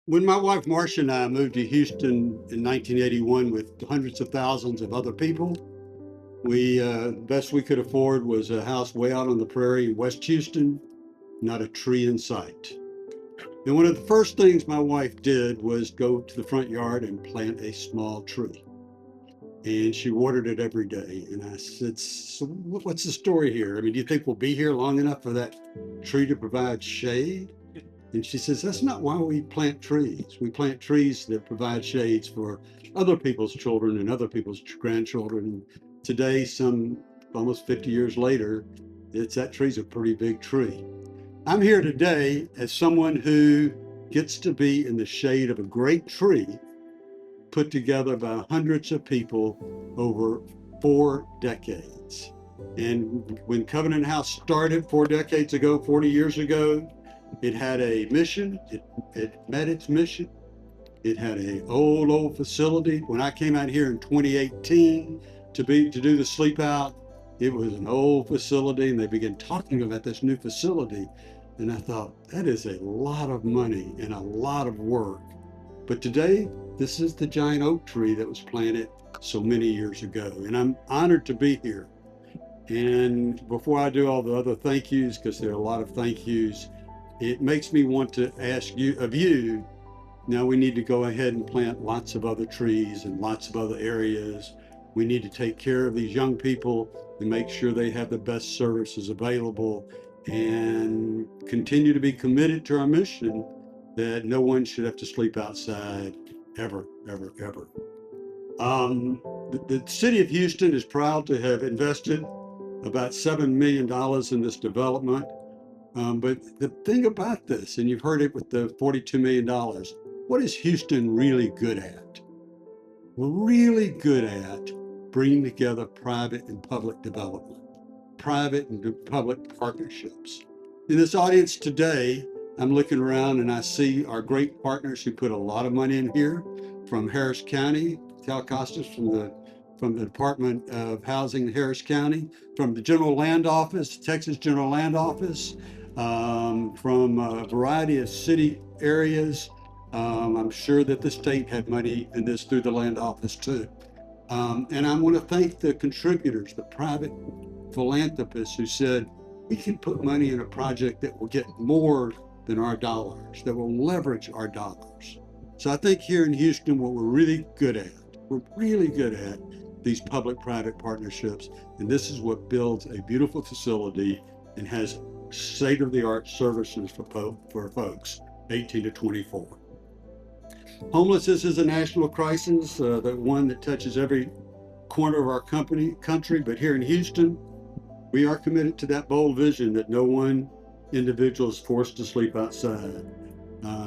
When my wife Marcia and I moved to Houston in 1981 with hundreds of thousands of other people, best we could afford was a house way out on the prairie in West Houston, not a tree in sight. And one of the first things my wife did was go to the front yard and plant a small tree. And she watered it every day. And I said, "So what's the story here? I mean, do you think we'll be here long enough for that tree to provide shade?" And she says, "That's not why we plant trees. We plant trees that provide shades for other people's children and other people's grandchildren." And today, some almost 50 years later, that tree's a pretty big tree. I'm here today as someone who gets to be in the shade of a great tree put together by hundreds of people over 4 decades. And when Covenant House started 4 decades ago, 40 years ago, it had a mission. It met its mission. It had an old facility. When I came out here in 2018 to do the sleep out, it was an old facility, and they began talking about this new facility. And I thought, that is a lot of money and a lot of work. But today, this is the giant oak tree that was planted so many years ago. And I'm honored to be here. And before I do all the other thank yous, because there are a lot of thank yous, it makes me want to ask you, now we need to go ahead and plant lots of other trees in lots of other areas. We need to take care of these young people and make sure they have the best services available and continue to be committed to our mission that no one should have to sleep outside ever, ever, ever. The city of Houston is proud to have invested about $7 million in this development. But the thing about this, and you've heard it with the $42 million, what is Houston really good at? We're really good at bringing together private and public development, private and public partnerships. In this audience today, I'm looking around and I see our great partners who put a lot of money in here, from Harris County, Cal Costas from the Department of Housing in Harris County, from the General Land Office, Texas General Land Office, from a variety of city areas. I'm sure that the state had money in this through the land office too. And I want to thank the contributors, the private philanthropists who said, we can put money in a project that will get more than our dollars, that will leverage our dollars. So I think here in Houston, what we're really good at these public-private partnerships, and this is what builds a beautiful facility and has state-of-the-art services for folks 18 to 24. Homelessness is a national crisis, the one that touches every corner of our country, but here in Houston, we are committed to that bold vision that no one individual is forced to sleep outside.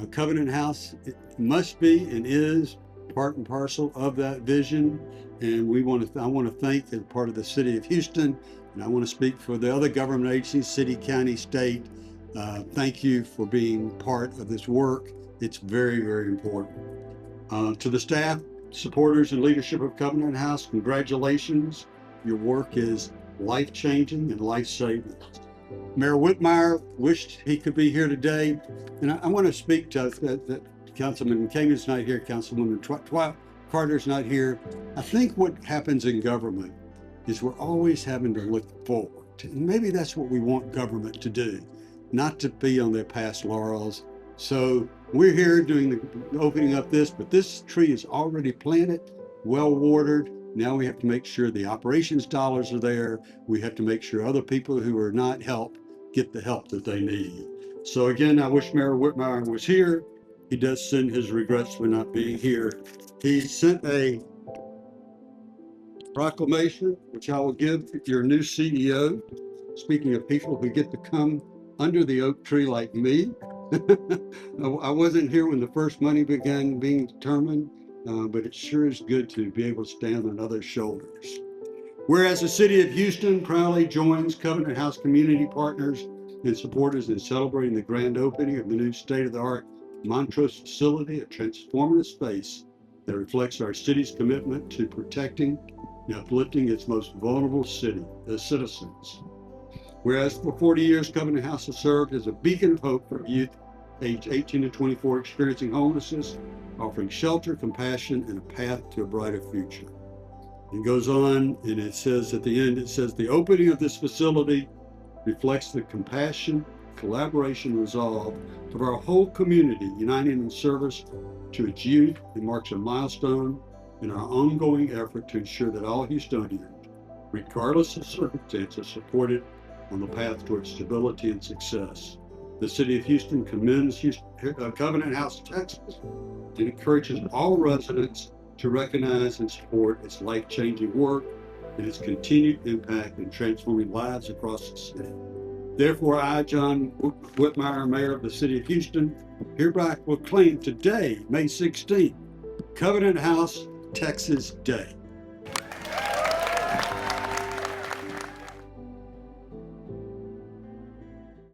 Covenant House must be and is part and parcel of that vision, and I want to thank as part of the city of Houston, and I want to speak for the other government agencies, city, county, state. Thank you for being part of this work. It's very, very important. To the staff, supporters, and leadership of Covenant House, congratulations. Your work is life-changing and life-saving. Mayor Whitmire wished he could be here today, and I want to speak to that Councilman Kamen's not here, Councilwoman Carter's not here. I think what happens in government is we're always having to look forward. And maybe that's what we want government to do, not to be on their past laurels. So we're here doing the opening up this, but this tree is already planted, well watered. Now we have to make sure the operations dollars are there. We have to make sure other people who are not helped get the help that they need. So again, I wish Mayor Whitmire was here. He does send his regrets for not being here. He sent a proclamation, which I will give your new CEO. Speaking of people who get to come under the oak tree like me. I wasn't here when the first money began being determined, but it sure is good to be able to stand on others' shoulders. Whereas the city of Houston proudly joins Covenant House community partners and supporters in celebrating the grand opening of the new state-of-the-art Montrose facility, a transformative space that reflects our city's commitment to protecting and uplifting its most vulnerable citizens. Whereas for 40 years, Covenant House has served as a beacon of hope for youth aged 18 to 24 experiencing homelessness, offering shelter, compassion, and a path to a brighter future. It goes on, and it says at the end, it says, the opening of this facility reflects the compassion, collaboration, resolve of our whole community uniting in service to its youth. It marks a milestone in our ongoing effort to ensure that all Houstonians, regardless of circumstances, are supported on the path towards stability and success. The City of Houston commends Covenant House, Texas, and encourages all residents to recognize and support its life-changing work and its continued impact in transforming lives across the city. Therefore, I, John Whitmire, Mayor of the City of Houston, hereby proclaim today, May 16th, Covenant House, Texas Day.